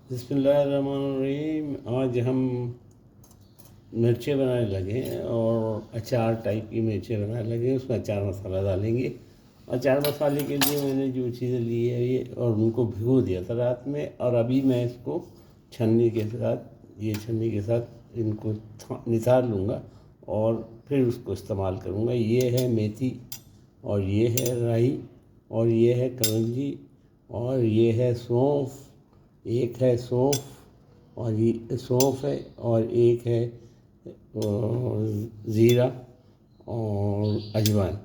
बिस्मिल्लाहिर्रहमानिर्रहीम। आज हम मिर्चें बनाने लगे हैं और अचार टाइप की मिर्चें बनाने लगे हैं। उसमें अचार मसाला डालेंगे। अचार मसाले के लिए मैंने जो चीज़ें ली है ये, और उनको भिगो दिया था रात में, और अभी मैं इसको छन्नी के साथ इनको निथार लूँगा और फिर उसको इस्तेमाल करूँगा। ये है मेथी, और ये है राई, और ये है कलौंजी, और ये है सौंफ। एक है सौंफ और ये सौंफ है, और एक है ज़ीरा और अजवाइन।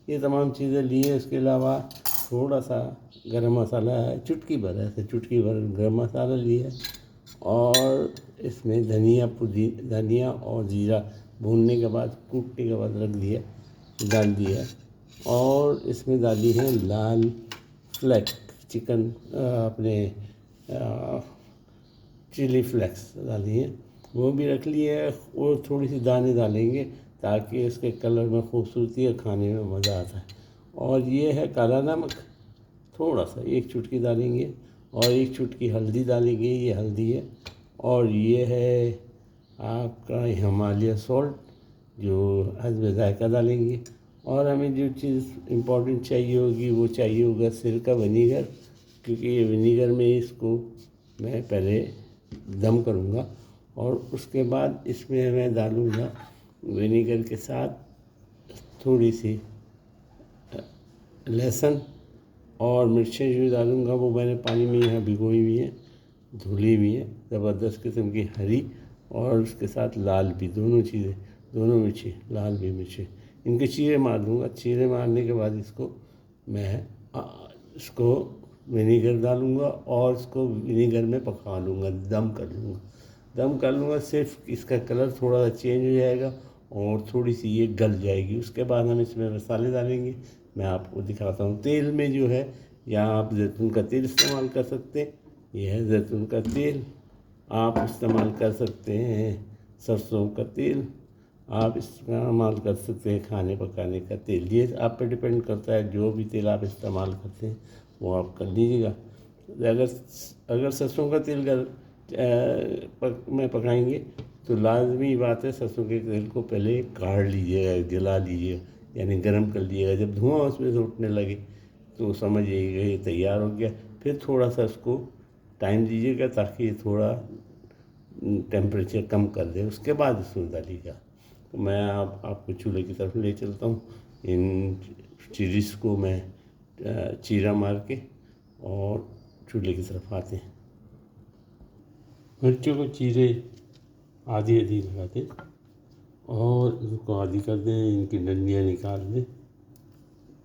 ये तमाम चीज़ें ली हैं। इसके अलावा थोड़ा सा गरम मसाला है, चुटकी भर गरम मसाला लिया है, और इसमें धनिया और ज़ीरा भूनने के बाद, कूटने के बाद डाल दिया। और इसमें डाली है लाल फ्लेक चिकन, अपने चिली फ्लेक्स डाली है, वो भी रख लिए है। और थोड़ी सी दाने डालेंगे ताकि इसके कलर में खूबसूरती और खाने में मज़ा आता है। और ये है काला नमक, थोड़ा सा 1 चुटकी डालेंगे, और 1 चुटकी हल्दी डालेंगे, ये हल्दी है। और ये है आपका हिमालय सॉल्ट, जो हस्बे जायका डालेंगे। और हमें जो चीज़ इम्पोर्टेंट चाहिए होगी वो चाहिए होगा सिरका, विनीगर, क्योंकि ये विनीगर में इसको मैं पहले दम करूँगा, और उसके बाद इसमें मैं डालूँगा विनीगर के साथ थोड़ी सी लहसुन और मिर्चें जो डालूँगा वो मैंने पानी में यहाँ भिगोई हुई हैं, धुली हुई हैं, ज़बरदस्त किस्म की हरी, और उसके साथ लाल भी, दोनों मिर्ची, लाल भी मिर्ची, इनके चीरे मार दूँगा। चीरे मारने के बाद इसको विनीगर डालूँगा और इसको विनीगर में पका लूँगा, दम कर लूँगा। सिर्फ इसका कलर थोड़ा सा चेंज हो जाएगा और थोड़ी सी ये गल जाएगी। उसके बाद हम इसमें मसाले डालेंगे, मैं आपको दिखाता हूँ। तेल में जो है, यहाँ आप जैतून का तेल इस्तेमाल कर सकते हैं, यह है जैतून का तेल। आप इस्तेमाल कर सकते हैं सरसों का तेल, आप इस्तेमाल कर सकते हैं खाने पकाने का तेल। ये आप पे डिपेंड करता है, जो भी तेल आप इस्तेमाल करते हैं वो आप कर लीजिएगा। अगर सरसों का तेल में पकाएंगे तो लाजमी बात है, सरसों के तेल को पहले काढ़ लीजिएगा, जला लीजिएगा, यानी गर्म कर लीजिएगा। जब धुआं उसमें से उठने लगे तो समझिएगा ये तैयार हो गया। फिर थोड़ा सा उसको टाइम दीजिएगा ताकि ये थोड़ा टेम्परेचर कम कर दे, उसके बाद उसमें डालिएगा। तो मैं आपको चूल्हे की तरफ ले चलता हूँ। इन चिलीज़ को मैं चीरा मार के और चूल्हे की तरफ आते हैं। मिर्चों को चीरे आधी लगा दें और इनको आधी कर दें, इनकी डंडियाँ निकाल दें।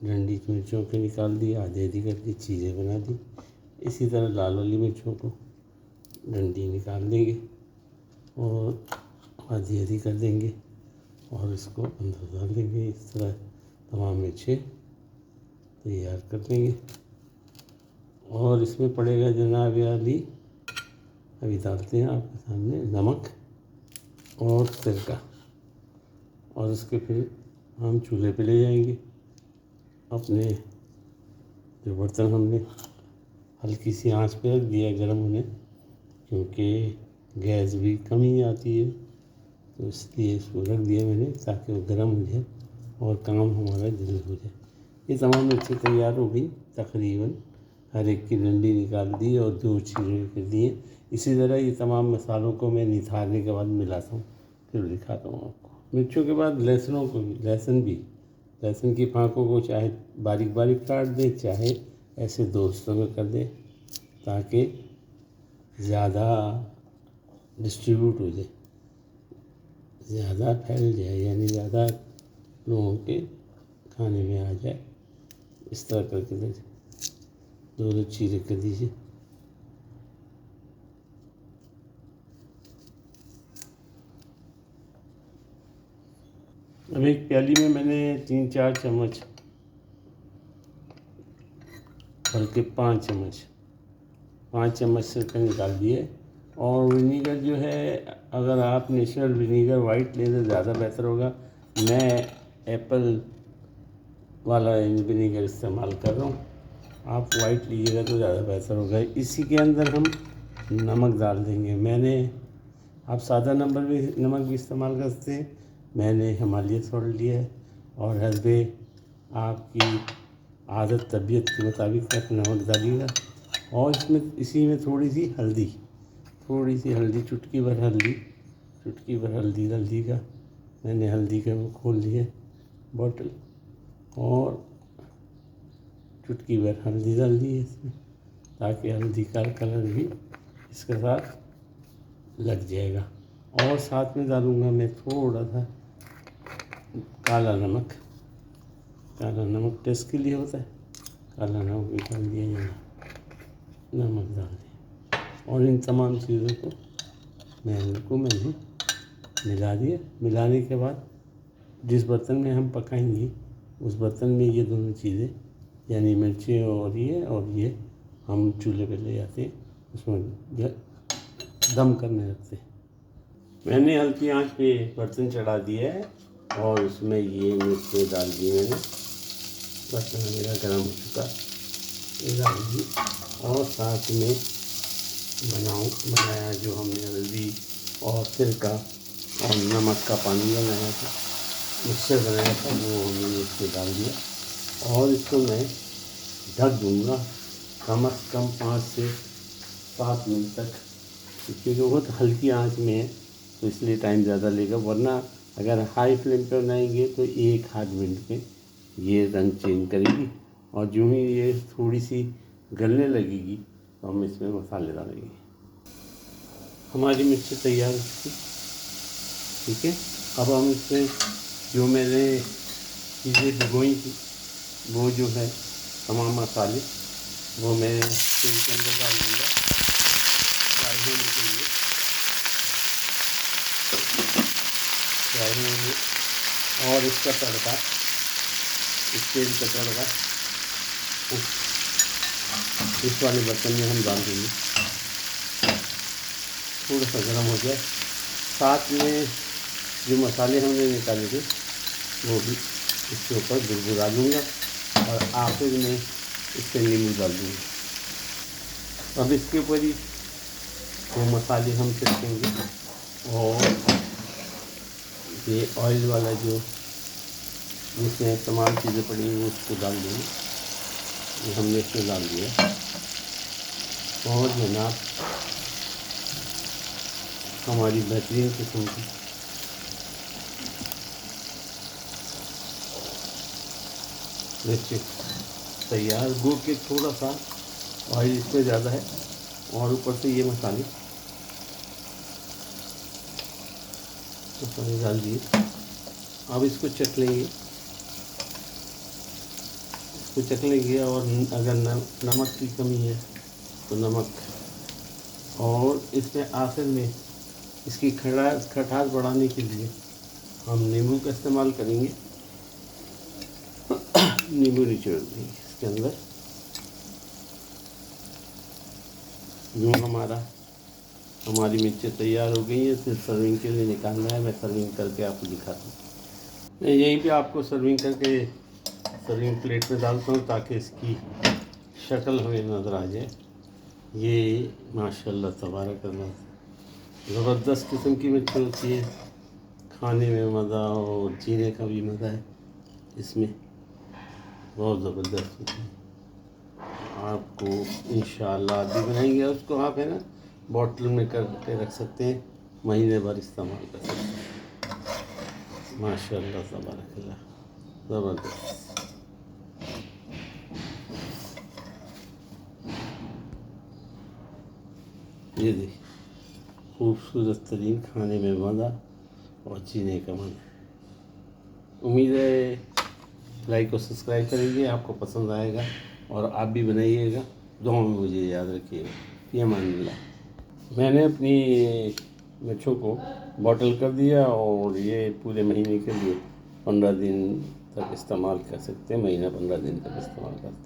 डंडी मिर्चों के निकाल दी, आधी कर दी, चीज़ें बना दी। इसी तरह लाल वाली मिर्चों को डंडी निकाल देंगे और आधी कर देंगे और इसको अंदर डाल देंगे। इस तरह तमाम मिर्चें तैयार कर देंगे। और इसमें पड़ेगा जनाब अली, अभी डालते हैं आपके सामने, नमक और सिरका। और इसके फिर हम चूल्हे पे ले जाएंगे अपने जो बर्तन हमने हल्की सी आंच पे रख दिया गर्म होने, क्योंकि गैस भी कम ही आती है, तो इसलिए इसको रख दिया मैंने ताकि वो गर्म हो जाए और काम हमारा जल्द हो जाए। ये तमाम मिर्चें तैयार हो गई तकरीबन, हर एक की डंडी निकाल दी और 2 चीरे कर दिए। इसी तरह ये तमाम मसालों को मैं निथारने के बाद मिलाता हूँ, फिर दिखाता हूँ आपको। मिर्चों के बाद लहसुन की फाँकों को चाहे बारीक काट दें, चाहे ऐसे दोस्तों में कर दें, ताकि ज़्यादा डिस्ट्रीब्यूट हो जाए, ज़्यादा फैल जाए, यानी ज़्यादा लोगों के खाने में आ जाए। इस तरह करके दो चीरे कर दीजिए। अब एक प्याली में मैंने 3-4 चम्मच, बल्कि 5 चम्मच सिरका निकाल दिए। और विनीगर जो है, अगर आप नेचुरल विनीगर वाइट लें तो ज़्यादा बेहतर होगा। मैं एप्पल वाला विनीगर इस्तेमाल कर रहा हूँ, आप वाइट लीजिएगा तो ज़्यादा बेहतर होगा। इसी के अंदर हम नमक डाल देंगे। मैंने, आप सादा नमक भी इस्तेमाल कर सकते हैं, मैंने हिमालय सॉल्ट लिया है। और हसबे आपकी आदत तबीयत के मुताबिक आप नमक डालिएगा। और इसी में थोड़ी सी हल्दी, चुटकी भर हल्दी डाल दीजिएगा। मैंने हल्दी का वो खोल लिया बॉटल, और चुटकी भर हल्दी डाल दी है इसमें, ताकि हल्दी का कलर भी इसके साथ लग जाएगा। और साथ में डालूँगा मैं थोड़ा सा काला नमक टेस्ट के लिए होता है, काला नमक भी डाल दिया जाएगा, नमक डाल दिया। और इन तमाम चीज़ों को मैंने मिला दिया। मिलाने के बाद जिस बर्तन में हम पकाएंगे उस बर्तन में ये दोनों चीज़ें, यानी मिर्ची और ये हम चूल्हे पे ले जाते हैं, उसमें दम करने लगते हैं। मैंने हल्की आंच पे बर्तन चढ़ा दिया है और उसमें ये मिर्ची डाल दी मैंने। बर्तन मेरा गर्म हो चुका, ये डाल दी। और साथ में बनाया जो हमने हल्दी और सिरका और नमक का पानी बनाया था, मिक्सचर बनाया था, वो हमने इसमें डाल दिया। और इसको मैं ढक दूँगा कम से कम 5 से 7 मिनट तक, क्योंकि बहुत हल्की आंच में है तो इसलिए टाइम ज़्यादा लेगा। वरना अगर हाई फ्लेम पर बनाएंगे तो 1 आध मिनट में ये रंग चेंज करेगी, और जो ही ये थोड़ी सी गलने लगेगी तो हम इसमें मसाले डालेंगे। हमारी मिर्ची तैयार हो चुकी, ठीक है। अब हम इसमें जो मैंने चीज़ें भिगोई थी, वो जो है तमाम मसाले, वो मैं तेल के अंदर डाल दूँगा फ्राई होने के लिए। और इसका तड़का, इस तेल का तड़का इस वाले बर्तन में हम डाल देंगे। थोड़ा सा गर्म हो जाए, साथ में जो मसाले हमने निकाले थे वो भी इसके ऊपर बुरबुरा दूँगा, और आखिर में इसके नींबू डाल दूँगा। अब इसके ऊपर ही वो मसाले हम छिड़केंगे, और ये ऑयल वाला जो जिसमें तमाम चीज़ें पड़ी हैं वो उसको डाल देंगे। ये हमने इसमें डाल दिया। और जनाब हमारी बेहतरीन किस्म की मिर्ची तैयार। गुड़ के थोड़ा सा ऑयल इसमें ज़्यादा है, और ऊपर से ये मसाले डाल दिए। अब इसको चख लेंगे, और अगर नमक की कमी है तो नमक, और इसमें आखिर में इसकी खटास बढ़ाने के लिए हम नींबू का इस्तेमाल करेंगे। नींबू निचोड़ देंगे इसके अंदर। यूँ हमारी मिर्ची तैयार हो गई है, सिर्फ सर्विंग के लिए निकालना है। मैं सर्विंग करके आपको दिखाता हूँ। मैं यहीं पे आपको सर्विंग करके सर्विंग प्लेट में डालता हूँ, ताकि इसकी शक्ल हमें नज़र आ जाए। ये माशाल्लाह तबारकल्लाह ज़बरदस्त किस्म की मिर्ची होती है, खाने में मज़ा और जीने का भी मज़ा है इसमें, बहुत ज़बरदस्त होती है। आपको इंशाअल्लाह भी बनाएंगे, उसको आप है ना बॉटल में करके रख सकते हैं, महीने भर इस्तेमाल कर सकते हैं। माशाअल्लाह तबारकल्लाह ज़बरदस्त। ये देखिए खूबसूरत तरीन, खाने में मज़ा और जीने का मज़ा। उम्मीद है लाइक और सब्सक्राइब करेंगे, आपको पसंद आएगा, और आप भी बनाइएगा। दुआ में मुझे याद रखिएगा। फ़ी अमानिल्लाह। मैंने अपनी मिर्चों को बॉटल कर दिया, और ये पूरे महीने के लिए 15 दिन तक इस्तेमाल कर सकते हैं। महीना 15 दिन तक इस्तेमाल करते हैं।